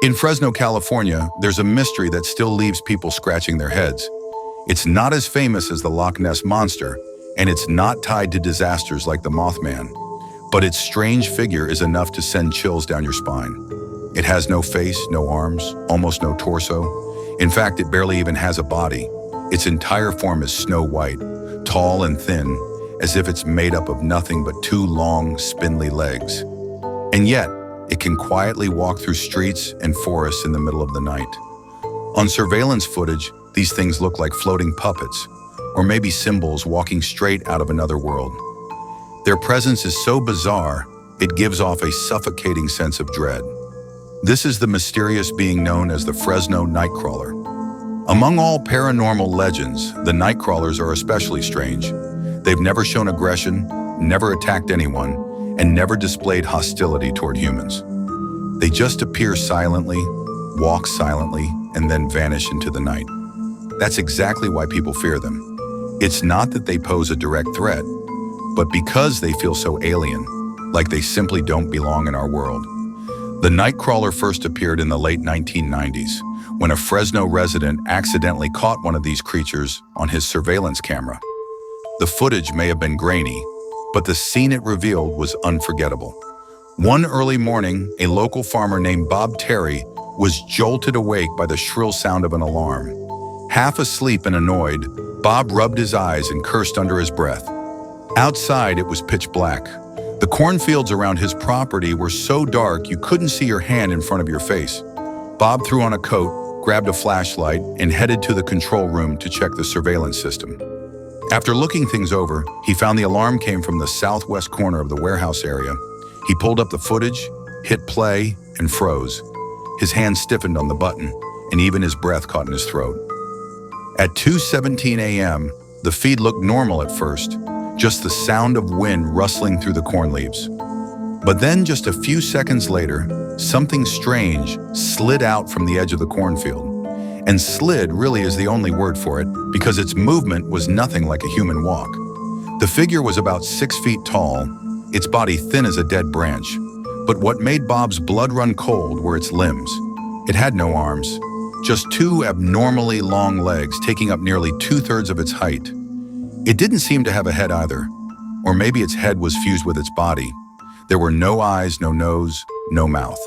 In Fresno, California, there's a mystery that still leaves people scratching their heads. It's not as famous as the Loch Ness Monster, and it's not tied to disasters like the Mothman. But its strange figure is enough to send chills down your spine. It has no face, no arms, almost no torso. In fact, it barely even has a body. Its entire form is snow white, tall and thin, as if it's made up of nothing but two long, spindly legs. And yet, it can quietly walk through streets and forests in the middle of the night. On surveillance footage, these things look like floating puppets, or maybe symbols walking straight out of another world. Their presence is so bizarre, it gives off a suffocating sense of dread. This is the mysterious being known as the Fresno Nightcrawler. Among all paranormal legends, the Nightcrawlers are especially strange. They've never shown aggression, never attacked anyone, and never displayed hostility toward humans. They just appear silently, walk silently, and then vanish into the night. That's exactly why people fear them. It's not that they pose a direct threat, but because they feel so alien, like they simply don't belong in our world. The Nightcrawler first appeared in the late 1990s, when a Fresno resident accidentally caught one of these creatures on his surveillance camera. The footage may have been grainy, but the scene it revealed was unforgettable. One early morning, a local farmer named Bob Terry was jolted awake by the shrill sound of an alarm. Half asleep and annoyed, Bob rubbed his eyes and cursed under his breath. Outside, it was pitch black. The cornfields around his property were so dark you couldn't see your hand in front of your face. Bob threw on a coat, grabbed a flashlight, and headed to the control room to check the surveillance system. After looking things over, he found the alarm came from the southwest corner of the warehouse area. He pulled up the footage, hit play, and froze. His hand stiffened on the button, and even his breath caught in his throat. At 2:17 a.m., the feed looked normal at first, just the sound of wind rustling through the corn leaves. But then just a few seconds later, something strange slid out from the edge of the cornfield. And slid really is the only word for it, because its movement was nothing like a human walk. The figure was about 6 feet tall, its body thin as a dead branch. But what made Bob's blood run cold were its limbs. It had no arms, just two abnormally long legs taking up nearly 2/3 of its height. It didn't seem to have a head either, or maybe its head was fused with its body. There were no eyes, no nose, no mouth.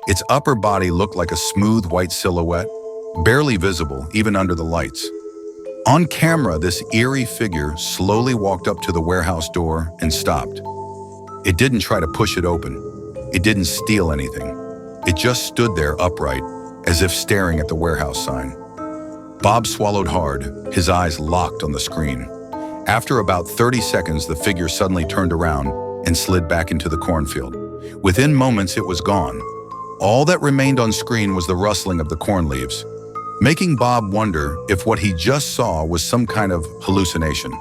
Its upper body looked like a smooth white silhouette, barely visible even under the lights. On camera, this eerie figure slowly walked up to the warehouse door and stopped. It didn't try to push it open. It didn't steal anything. It just stood there upright, as if staring at the warehouse sign. Bob swallowed hard, his eyes locked on the screen. After about 30 seconds, the figure suddenly turned around and slid back into the cornfield. Within moments, it was gone. All that remained on screen was the rustling of the corn leaves, making Bob wonder if what he just saw was some kind of hallucination.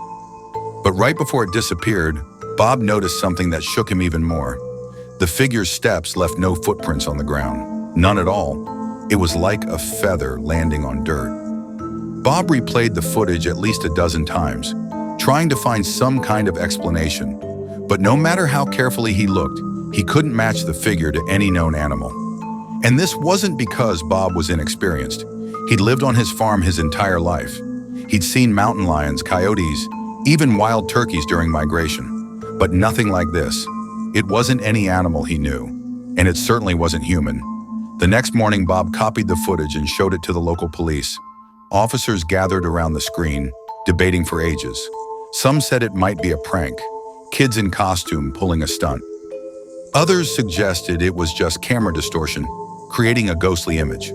But right before it disappeared, Bob noticed something that shook him even more. The figure's steps left no footprints on the ground. None at all. It was like a feather landing on dirt. Bob replayed the footage at least a dozen times, trying to find some kind of explanation. But no matter how carefully he looked, he couldn't match the figure to any known animal. And this wasn't because Bob was inexperienced. He'd lived on his farm his entire life. He'd seen mountain lions, coyotes, even wild turkeys during migration. But nothing like this. It wasn't any animal he knew, and it certainly wasn't human. The next morning, Bob copied the footage and showed it to the local police. Officers gathered around the screen, debating for ages. Some said it might be a prank, kids in costume pulling a stunt. Others suggested it was just camera distortion, creating a ghostly image.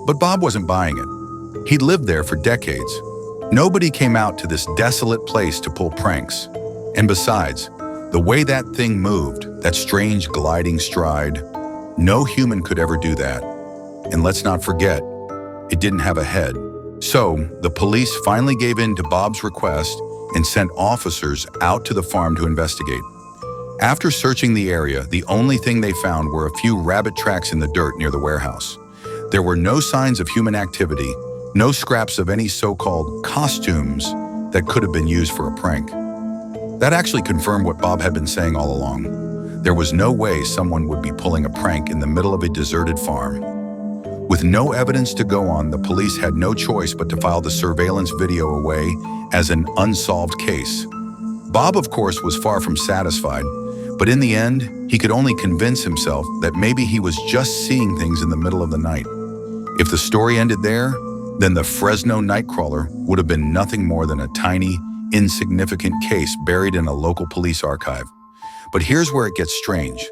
But Bob wasn't buying it. He'd lived there for decades. Nobody came out to this desolate place to pull pranks. And besides, the way that thing moved, that strange gliding stride, no human could ever do that. And let's not forget, it didn't have a head. So, the police finally gave in to Bob's request and sent officers out to the farm to investigate. After searching the area, the only thing they found were a few rabbit tracks in the dirt near the warehouse. There were no signs of human activity, no scraps of any so-called costumes that could have been used for a prank. That actually confirmed what Bob had been saying all along. There was no way someone would be pulling a prank in the middle of a deserted farm. With no evidence to go on, the police had no choice but to file the surveillance video away as an unsolved case. Bob, of course, was far from satisfied, but in the end, he could only convince himself that maybe he was just seeing things in the middle of the night. If the story ended there, then the Fresno Nightcrawler would have been nothing more than a tiny, insignificant case buried in a local police archive. But here's where it gets strange.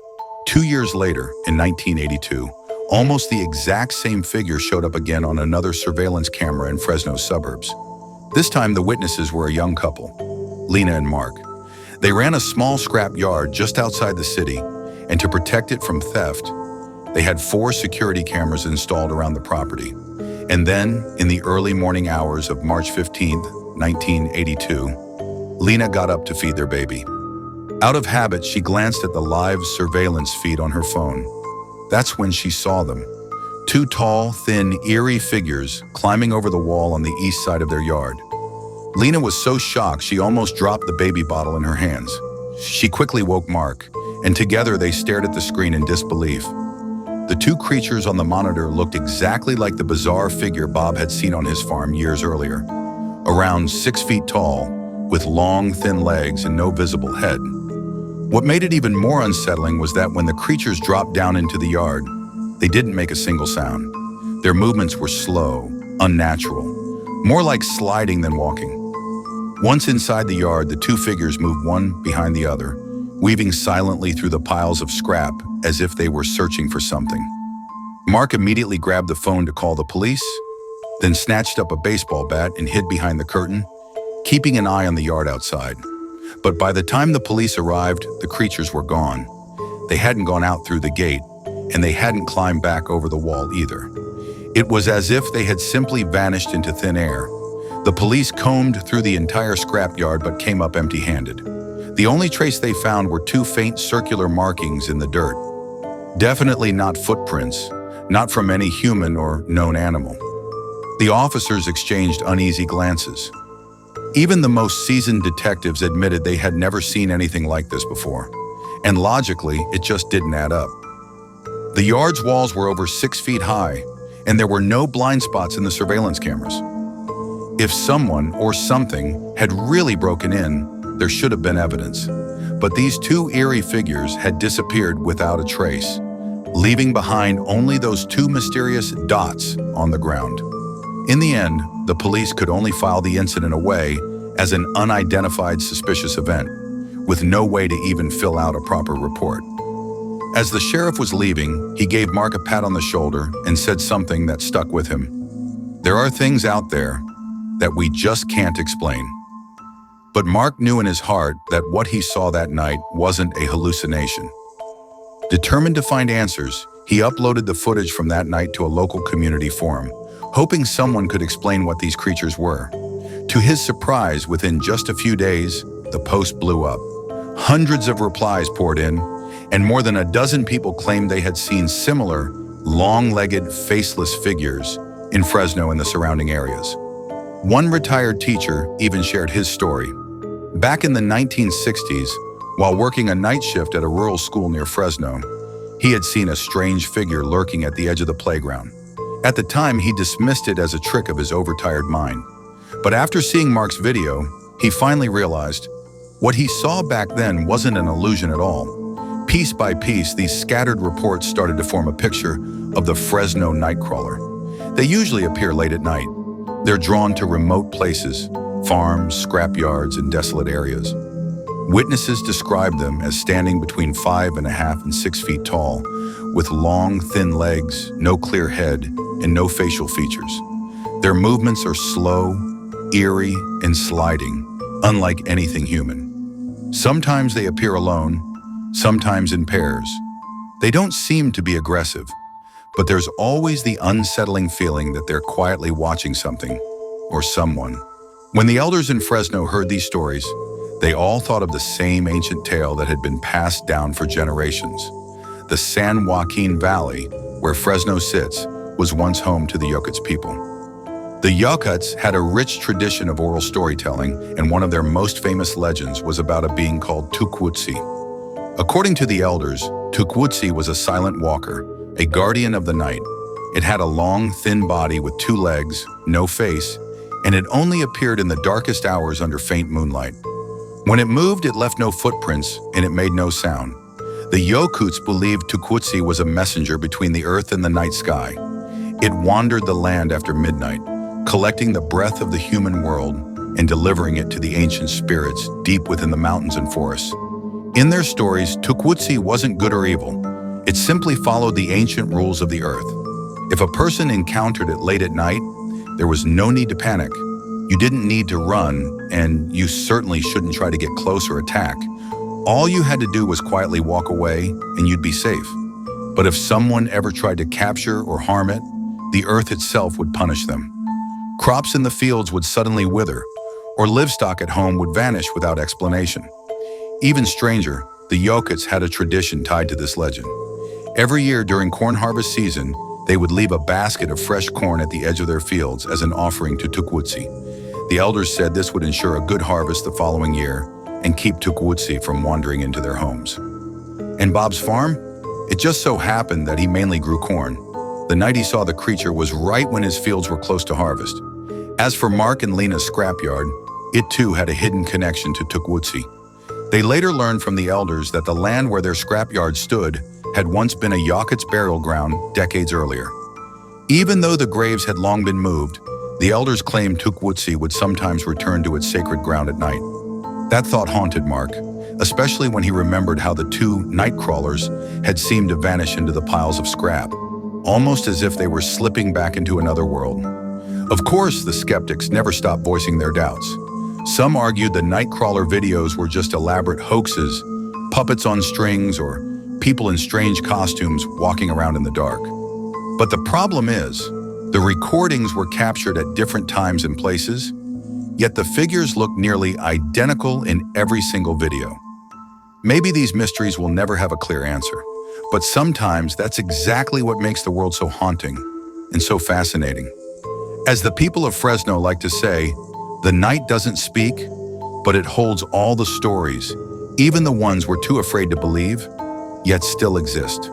2 years later, in 1982, almost the exact same figure showed up again on another surveillance camera in Fresno's suburbs. This time, the witnesses were a young couple, Lena and Mark. They ran a small scrap yard just outside the city, and to protect it from theft, they had 4 security cameras installed around the property. And then, in the early morning hours of March 15, 1982, Lena got up to feed their baby. Out of habit, she glanced at the live surveillance feed on her phone. That's when she saw them. 2 tall, thin, eerie figures climbing over the wall on the east side of their yard. Lena was so shocked she almost dropped the baby bottle in her hands. She quickly woke Mark, and together they stared at the screen in disbelief. The 2 creatures on the monitor looked exactly like the bizarre figure Bob had seen on his farm years earlier. Around 6 feet tall, with long, thin legs and no visible head. What made it even more unsettling was that when the creatures dropped down into the yard, they didn't make a single sound. Their movements were slow, unnatural, more like sliding than walking. Once inside the yard, the 2 figures moved one behind the other, weaving silently through the piles of scrap as if they were searching for something. Mark immediately grabbed the phone to call the police, then snatched up a baseball bat and hid behind the curtain, keeping an eye on the yard outside. But by the time the police arrived, the creatures were gone. They hadn't gone out through the gate, and they hadn't climbed back over the wall either. It was as if they had simply vanished into thin air. The police combed through the entire scrapyard but came up empty-handed. The only trace they found were 2 faint circular markings in the dirt. Definitely not footprints, not from any human or known animal. The officers exchanged uneasy glances. Even the most seasoned detectives admitted they had never seen anything like this before, and logically, it just didn't add up. The yard's walls were over 6 feet high, and there were no blind spots in the surveillance cameras. If someone or something had really broken in, there should have been evidence. But these 2 eerie figures had disappeared without a trace, leaving behind only those 2 mysterious dots on the ground. In the end, the police could only file the incident away as an unidentified suspicious event, with no way to even fill out a proper report. As the sheriff was leaving, he gave Mark a pat on the shoulder and said something that stuck with him. There are things out there that we just can't explain. But Mark knew in his heart that what he saw that night wasn't a hallucination. Determined to find answers, he uploaded the footage from that night to a local community forum, hoping someone could explain what these creatures were. To his surprise, within just a few days, the post blew up. Hundreds of replies poured in, and more than a dozen people claimed they had seen similar, long-legged, faceless figures in Fresno and the surrounding areas. One retired teacher even shared his story. Back in the 1960s, while working a night shift at a rural school near Fresno, he had seen a strange figure lurking at the edge of the playground. At the time, he dismissed it as a trick of his overtired mind. But after seeing Mark's video, he finally realized what he saw back then wasn't an illusion at all. Piece by piece, these scattered reports started to form a picture of the Fresno Nightcrawler. They usually appear late at night. They're drawn to remote places, farms, scrapyards, and desolate areas. Witnesses described them as standing between 5.5 and 6 feet tall, with long, thin legs, no clear head, and no facial features. Their movements are slow, eerie, and sliding, unlike anything human. Sometimes they appear alone, sometimes in pairs. They don't seem to be aggressive, but there's always the unsettling feeling that they're quietly watching something or someone. When the elders in Fresno heard these stories, they all thought of the same ancient tale that had been passed down for generations. The San Joaquin Valley, where Fresno sits, was once home to the Yokuts people. The Yokuts had a rich tradition of oral storytelling, and one of their most famous legends was about a being called Tukwutsi. According to the elders, Tukwutsi was a silent walker, a guardian of the night, It had a long, thin body with 2 legs, no face, and it only appeared in the darkest hours under faint moonlight. When it moved, it left no footprints, and it made no sound. The Yokuts believed Tukwutsi was a messenger between the earth and the night sky. It wandered the land after midnight, collecting the breath of the human world and delivering it to the ancient spirits deep within the mountains and forests. In their stories, Tukwutsi wasn't good or evil. It simply followed the ancient rules of the earth. If a person encountered it late at night, there was no need to panic. You didn't need to run, and you certainly shouldn't try to get close or attack. All you had to do was quietly walk away, and you'd be safe. But if someone ever tried to capture or harm it, the earth itself would punish them. Crops in the fields would suddenly wither, or livestock at home would vanish without explanation. Even stranger, the Yokuts had a tradition tied to this legend. Every year during corn harvest season, they would leave a basket of fresh corn at the edge of their fields as an offering to Tukwutsi. The elders said this would ensure a good harvest the following year and keep Tukwutsi from wandering into their homes. And Bob's farm? It just so happened that he mainly grew corn. The night he saw the creature was right when his fields were close to harvest. As for Mark and Lena's scrapyard, it too had a hidden connection to Tukwutsi. They later learned from the elders that the land where their scrapyard stood had once been a Yakut's burial ground decades earlier. Even though the graves had long been moved, the elders claimed Tukwutsi would sometimes return to its sacred ground at night. That thought haunted Mark, especially when he remembered how the 2 night crawlers had seemed to vanish into the piles of scrap, almost as if they were slipping back into another world. Of course, the skeptics never stopped voicing their doubts. Some argued the Nightcrawler videos were just elaborate hoaxes, puppets on strings, or people in strange costumes walking around in the dark. But the problem is, the recordings were captured at different times and places, yet the figures look nearly identical in every single video. Maybe these mysteries will never have a clear answer, but sometimes that's exactly what makes the world so haunting and so fascinating. As the people of Fresno like to say, the night doesn't speak, but it holds all the stories, even the ones we're too afraid to believe, yet still exist.